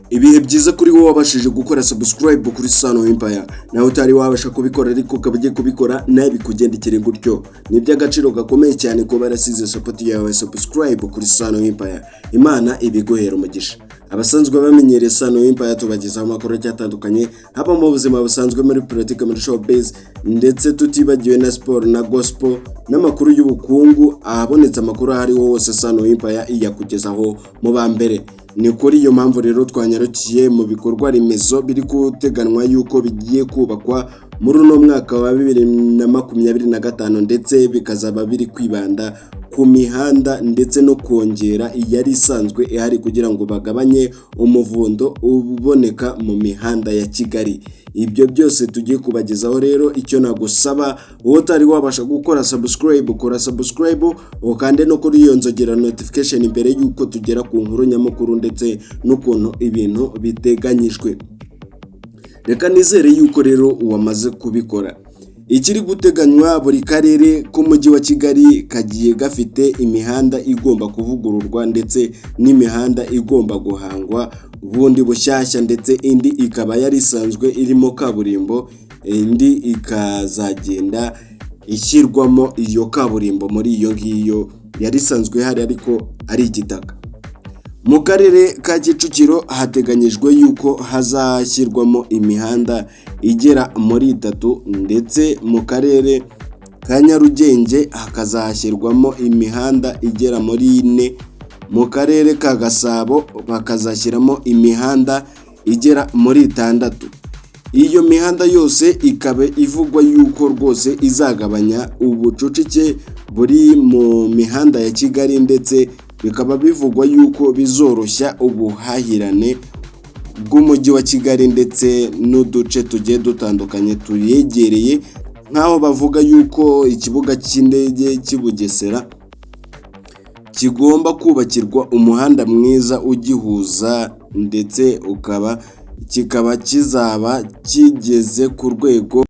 Ibihe byiza kuri wowe wabashije gukora subscribe kuri Sano Empire. Nawe utari wabasha kubikora ariko ukabagiye kubikora nawe bikugendekere gutyo. Ni by'agaciro gakomeye cyane ko barasize support yawe subscribe kuri Sano Empire. Imana ibiguhera umugisha. Abasanzwe bamenyereye Sano Empire tubagezaho amakuru atandukanye haba mu buzima busanzwe muri politics muri showbiz ndetse tutibagiwe na sport na gospel n'amakuru y'ubukungu ahabonetse amakuru ahari hose Sano Empire iyakugezaho mu bambere. Ni kuri iyo mpamvu rero twanyarukiye mu bikorwa remezo biri guteganwa yuko bigiye kubakwa muri uno mwaka wa 2025 ndetse bikazaba biri kwibanda ku mihanda ndetse no kongera iyari isanzwe ihari kugira ngo bagabanye umuvundo uboneka mu mihanda ya Kigali. Ibyo byose tugiye kubagezaho rero. Icyo nagusaba wowe utari wabasha gukora subscribe, ukora subscribe ukande no kuri iyo nzogera notification imbere yuko tugera ku nkuru nyamukuru ndetse n'ukuntu ibintu biteganyijwe. Reka nizere yuko rero wamaze kubikora. Ikiri guteganywa buri karere k'umujyi wa Kigali kagiye gafite imihanda igomba kuvugururwa ndetse n'imihanda igomba guhangwa bundi bushyashya, ndetse indi ikaba yari isanzwe irimo kaburimbo, indi ikazagenda ishyirwamo iyo kaburimbo muri iyo ngiyo yari isanzwe hari ariko ari igitaka. Mu karere ka Kicukiro hateganyijwe yuko hazashyirwamo imihanda igera muri 3 ndetse mu karere ka Nyarugenge hakazashyirwamo imihanda igera muri 4, mu karere ka Gasabo bakazashyiramo imihanda igera muri 6. Iyo mihanda yose ikaba ivugwa yuko rwose izagabanya ubucucike buri mu mihanda ya Kigali, ndetse bikaba bivugwa yuko bizoroshya ubuhahirane bw'umujyi wa Kigali ndetse n'uduce tugiye dutandukanye tuyegereye, nkaho bavuga yuko ikibuga cy'indege cy'Ubugesera kigomba kubakirwa umuhanda mwiza ugihuza, ndetse kikaba kizaba kigeze ku rwego